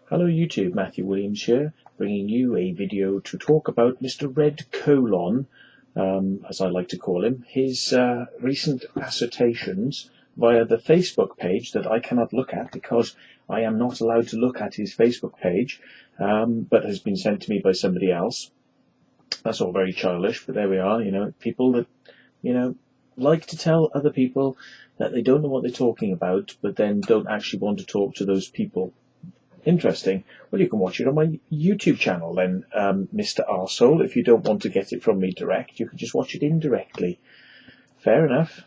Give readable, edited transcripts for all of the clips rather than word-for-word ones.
Hello YouTube, Matthew Williams here, bringing you a video to talk about Mr. Red Colon, as I like to call him, his recent assertions via the Facebook page that I cannot look at because I am not allowed to look at his Facebook page, but has been sent to me by somebody else. That's all very childish, but there we are, people that, like to tell other people that they don't know what they're talking about, but then don't actually want to talk to those people. Interesting. Well, you can watch it on my YouTube channel then, Mr. Arsehole. If you don't want to get it from me direct, you can just watch it indirectly. Fair enough.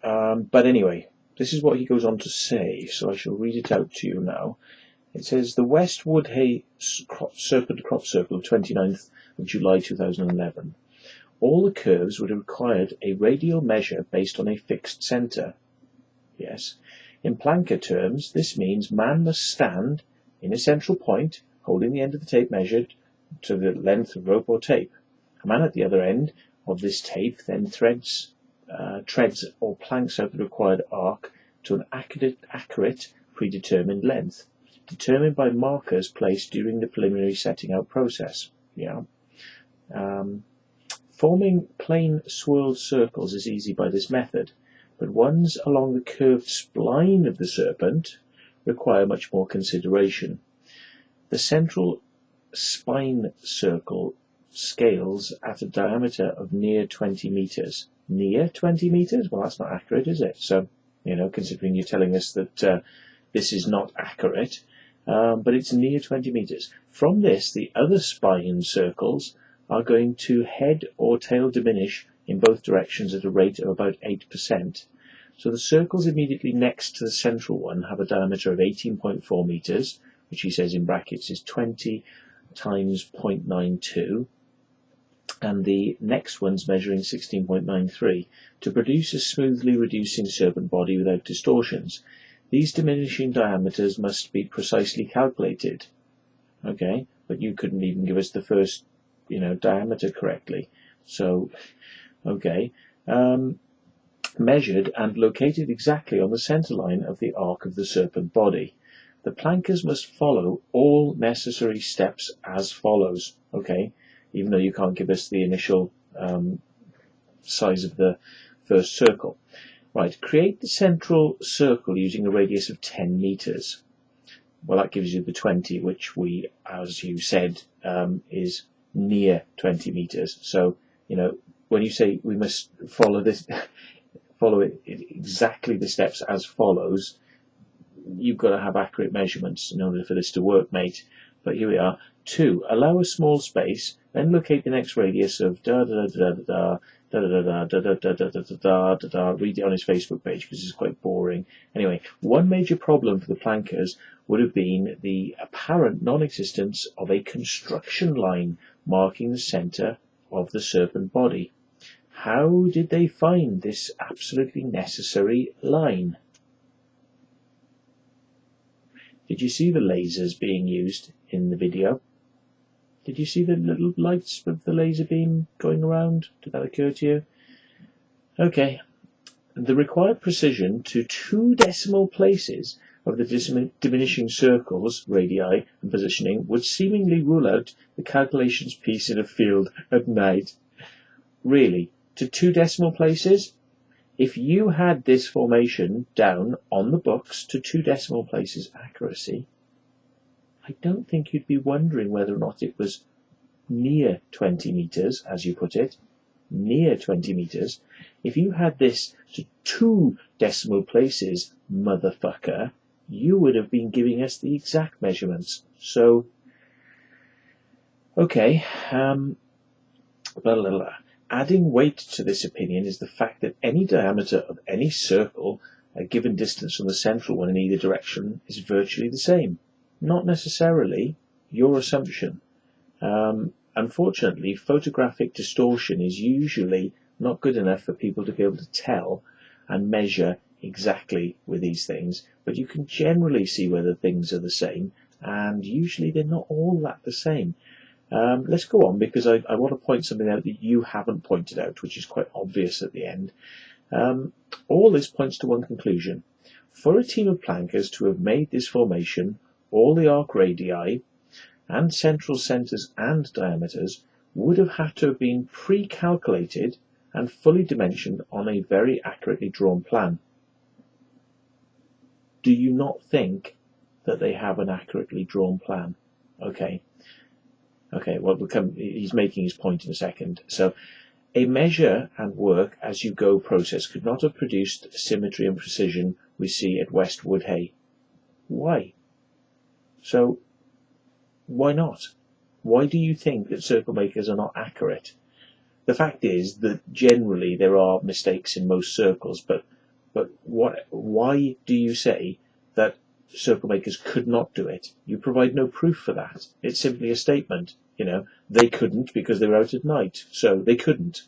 But anyway, this is what he goes on to say, so I shall read it out to you now. It says, the Westwood Hay Serpent crop circle of 29th of July 2011. All the curves would have required a radial measure based on a fixed centre. Yes. In Plancker terms, this means man must stand in a central point, holding the end of the tape measured to the length of rope or tape. A man at the other end of this tape then treads or planks out the required arc to an accurate predetermined length, determined by markers placed during the preliminary setting out process. Forming plane swirled circles is easy by this method, but ones along the curved spline of the serpent require much more consideration. The central spine circle scales at a diameter of near 20 meters. Near 20 meters? Well, that's not accurate, is it? So, considering you're telling us that this is not accurate, but it's near 20 meters. From this, the other spine circles are going to head or tail diminish in both directions at a rate of about 8%. So the circles immediately next to the central one have a diameter of 18.4 meters, which he says in brackets is 20 times 0.92, and the next one's measuring 16.93, to produce a smoothly reducing serpent body without distortions. These diminishing diameters must be precisely calculated. Okay, but you couldn't even give us the first, diameter correctly. So, okay. Measured and located exactly on the centre line of the arc of the serpent body. The plankers must follow all necessary steps as follows, okay, even though you can't give us the initial size of the first circle. Right, create the central circle using a radius of 10 meters. Well, that gives you the 20, which we, as you said, is near 20 meters. So, when you say we must follow this, follow it exactly the steps as follows, you've got to have accurate measurements in order for this to work, mate. But here we are. 2. Allow a small space, then locate the next radius of da da da da da da da da da da da da da da da. Read it on his Facebook page because it's quite boring. Anyway, one major problem for the plankers would have been the apparent non-existence of a construction line marking the centre of the serpent body. How did they find this absolutely necessary line? Did you see the lasers being used in the video? Did you see the little lights of the laser beam going around? Did that occur to you? Okay. The required precision to 2 decimal places of the diminishing circles, radii, and positioning would seemingly rule out the calculations piece in a field at night. Really? To 2 decimal places? If you had this formation down on the books to 2 decimal places accuracy, I don't think you'd be wondering whether or not it was near 20 meters, as you put it, near 20 meters. If you had this to 2 decimal places, motherfucker, you would have been giving us the exact measurements. So, okay, adding weight to this opinion is the fact that any diameter of any circle, a given distance from the central one in either direction, is virtually the same. Not necessarily your assumption. Unfortunately, photographic distortion is usually not good enough for people to be able to tell and measure exactly with these things, but you can generally see whether things are the same, and usually they're not all that the same. Let's go on, because I want to point something out that you haven't pointed out, which is quite obvious at the end. All this points to one conclusion. For a team of plankers to have made this formation, all the arc radii and central centers and diameters would have had to have been pre-calculated and fully dimensioned on a very accurately drawn plan. Do you not think that they have an accurately drawn plan? Okay, well, he's making his point in a second. So, a measure and work as you go process could not have produced symmetry and precision we see at West Woodhay. Why? So, why not? Why do you think that circle makers are not accurate? The fact is that generally there are mistakes in most circles, but why do you say that circle makers could not do it? You provide no proof for that. It's simply a statement. They couldn't because they were out at night, so they couldn't.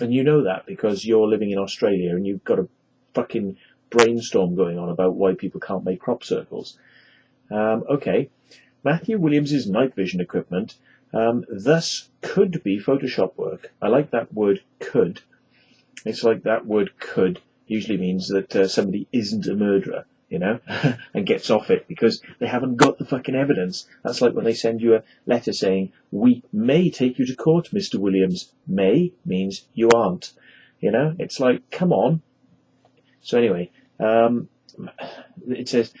And you know that because you're living in Australia and you've got a fucking brainstorm going on about why people can't make crop circles. Okay, Matthew Williams's night vision equipment thus could be Photoshop work. I like that word could. It's like that word could usually means that somebody isn't a murderer, and gets off it because they haven't got the fucking evidence. That's like when they send you a letter saying, we may take you to court, Mr. Williams. May means you aren't. It's like, come on. So anyway, it says,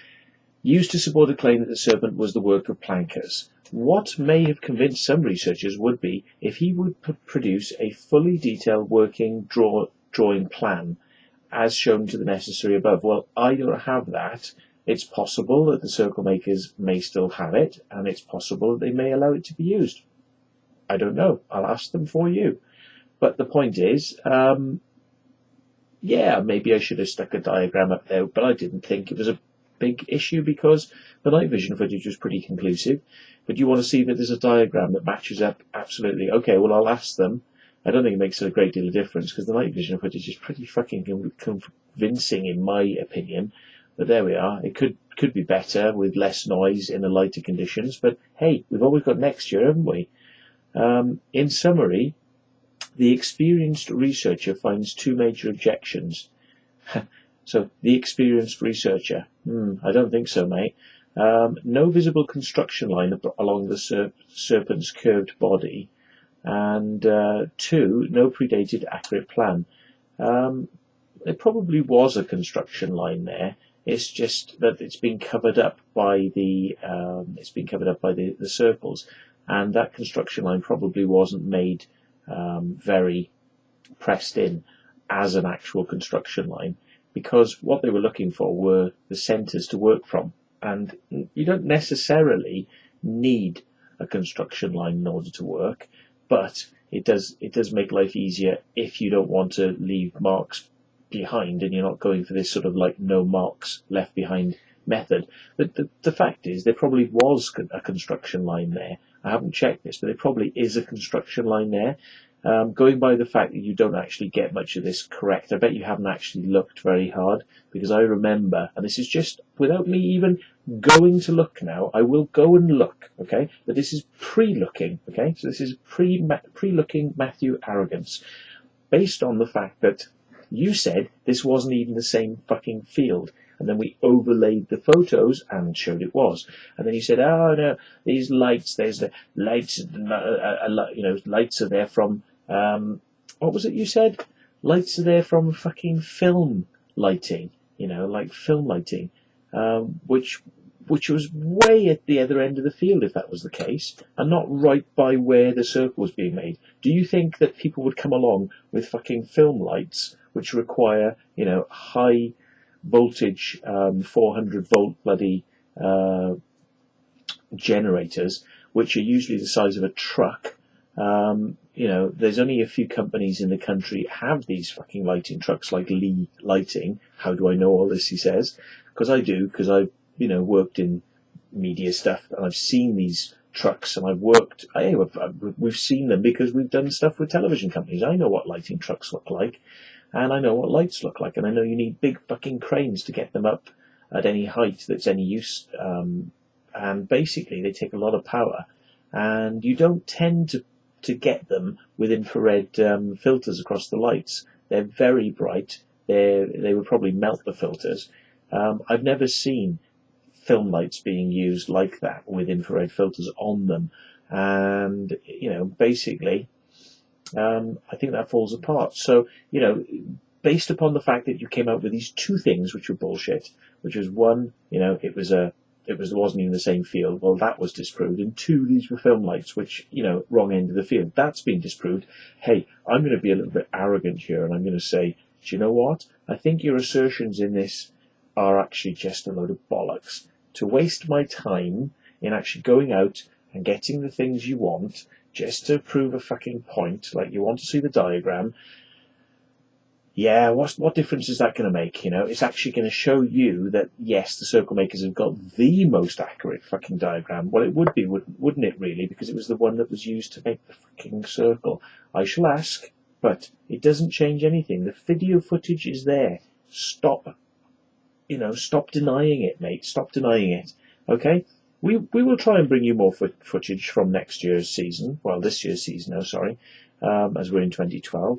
used to support the claim that the serpent was the work of plankers. What may have convinced some researchers would be if he would produce a fully detailed working drawing plan as shown to the necessary above. Well, I don't have that. It's possible that the circle makers may still have it, and it's possible that they may allow it to be used. I don't know. I'll ask them for you. But the point is, yeah, maybe I should have stuck a diagram up there, but I didn't think it was a big issue because the night vision footage was pretty conclusive. But you want to see that there's a diagram that matches up absolutely. Okay, well, I'll ask them. I don't think it makes a great deal of difference because the night vision footage is pretty fucking convincing in my opinion. But there we are. It could be better with less noise in the lighter conditions. But hey, we've always got next year, haven't we? In summary, the experienced researcher finds two major objections. So, the experienced researcher. I don't think so, mate. No visible construction line along the serpent's curved body. And 2, no predated accurate plan. There probably was a construction line there. It's just that it's been covered up by the circles, and that construction line probably wasn't made very pressed in as an actual construction line, because what they were looking for were the centres to work from, and you don't necessarily need a construction line in order to work. But it does make life easier if you don't want to leave marks behind and you're not going for this sort of like no marks left behind method. The fact is there probably was a construction line there. I haven't checked this, but there probably is a construction line there. Going by the fact that you don't actually get much of this correct, I bet you haven't actually looked very hard, because I remember, and this is just without me even going to look now, I will go and look, okay? But this is pre-looking, okay? So this is pre-looking Matthew arrogance, based on the fact that you said this wasn't even the same fucking field. And then we overlaid the photos and showed it was. And then you said, oh no, these lights, there's the lights, lights are there from, what was it you said? Lights are there from fucking film lighting, like film lighting, which was way at the other end of the field if that was the case, and not right by where the circle was being made. Do you think that people would come along with fucking film lights, which require, high voltage 400 volt bloody generators, which are usually the size of a truck? There's only a few companies in the country have these fucking lighting trucks, like Lee Lighting. How do I know all this? He says, because I do, because I've worked in media stuff and I've seen these trucks, and we've seen them because we've done stuff with television companies. I know what lighting trucks look like. And I know what lights look like, and I know you need big fucking cranes to get them up at any height that's any use. And basically, they take a lot of power, and you don't tend to get them with infrared filters across the lights. They're very bright. They would probably melt the filters. I've never seen film lights being used like that with infrared filters on them, and basically, I think that falls apart. So based upon the fact that you came out with these two things which were bullshit, which was one, it wasn't even the same field. Well, that was disproved. And two, these were film lights, which, wrong end of the field. That's been disproved. Hey, I'm going to be a little bit arrogant here, and I'm going to say, do you know what? I think your assertions in this are actually just a load of bollocks. To waste my time in actually going out and getting the things you want just to prove a fucking point, like you want to see the diagram. Yeah, what difference is that going to make? It's actually going to show you that, yes, the circle makers have got the most accurate fucking diagram. Well, it would be, wouldn't it, really? Because it was the one that was used to make the fucking circle. I shall ask, but it doesn't change anything. The video footage is there. Stop denying it, mate. Stop denying it. Okay? We will try and bring you more footage from next year's season. Well, this year's season, as we're in 2012.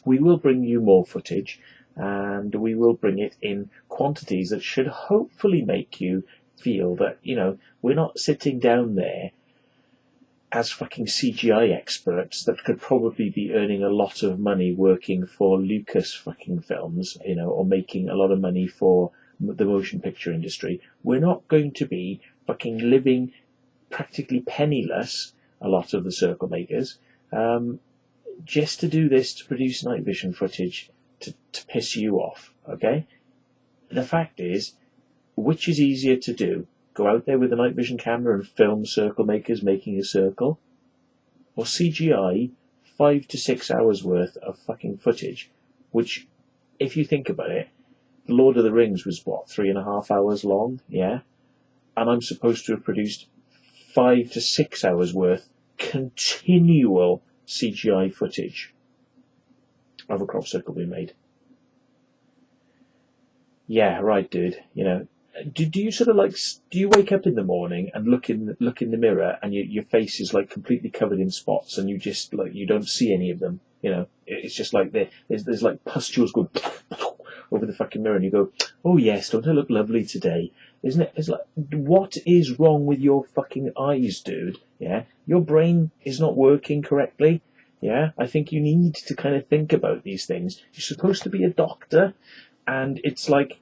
We will bring you more footage, and we will bring it in quantities that should hopefully make you feel that, we're not sitting down there as fucking CGI experts that could probably be earning a lot of money working for Lucas fucking films, or making a lot of money for the motion picture industry. We're not going to be fucking living practically penniless, a lot of the circle makers, just to do this, to produce night vision footage to piss you off, okay? The fact is, which is easier to do? Go out there with a night vision camera and film circle makers making a circle? Or CGI 5 to 6 hours worth of fucking footage, which, if you think about it, The Lord of the Rings was, 3.5 hours long, yeah? And I'm supposed to have produced 5 to 6 hours worth continual CGI footage of a crop circle being made. Yeah, right, dude. Do you sort of do you wake up in the morning and look in the mirror and your face is like completely covered in spots and you just you don't see any of them? It's just like there's like pustules going over the fucking mirror and you go, oh yes, don't I look lovely today? Isn't it? It's like, what is wrong with your fucking eyes, dude? Yeah, your brain is not working correctly. Yeah, I think you need to kind of think about these things. You're supposed to be a doctor, and it's like,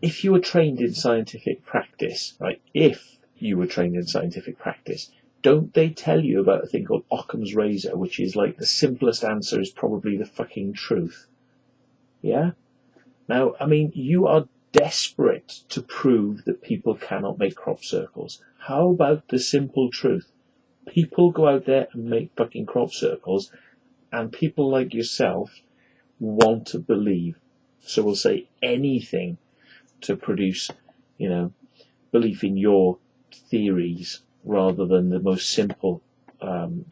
if you were trained in scientific practice, right? If you were trained in scientific practice, don't they tell you about a thing called Occam's razor, which is like the simplest answer is probably the fucking truth? Yeah? Now, I mean, you are desperate to prove that people cannot make crop circles. How about the simple truth? People go out there and make fucking crop circles, and people like yourself want to believe. So we'll say anything to produce, belief in your theories rather than the most simple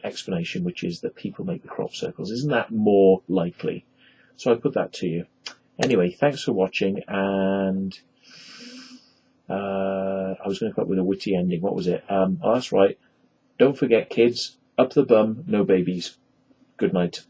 explanation, which is that people make the crop circles. Isn't that more likely? So I put that to you. Anyway, thanks for watching, and I was going to come up with a witty ending. What was it? Oh, that's right. Don't forget, kids, up the bum, no babies. Good night.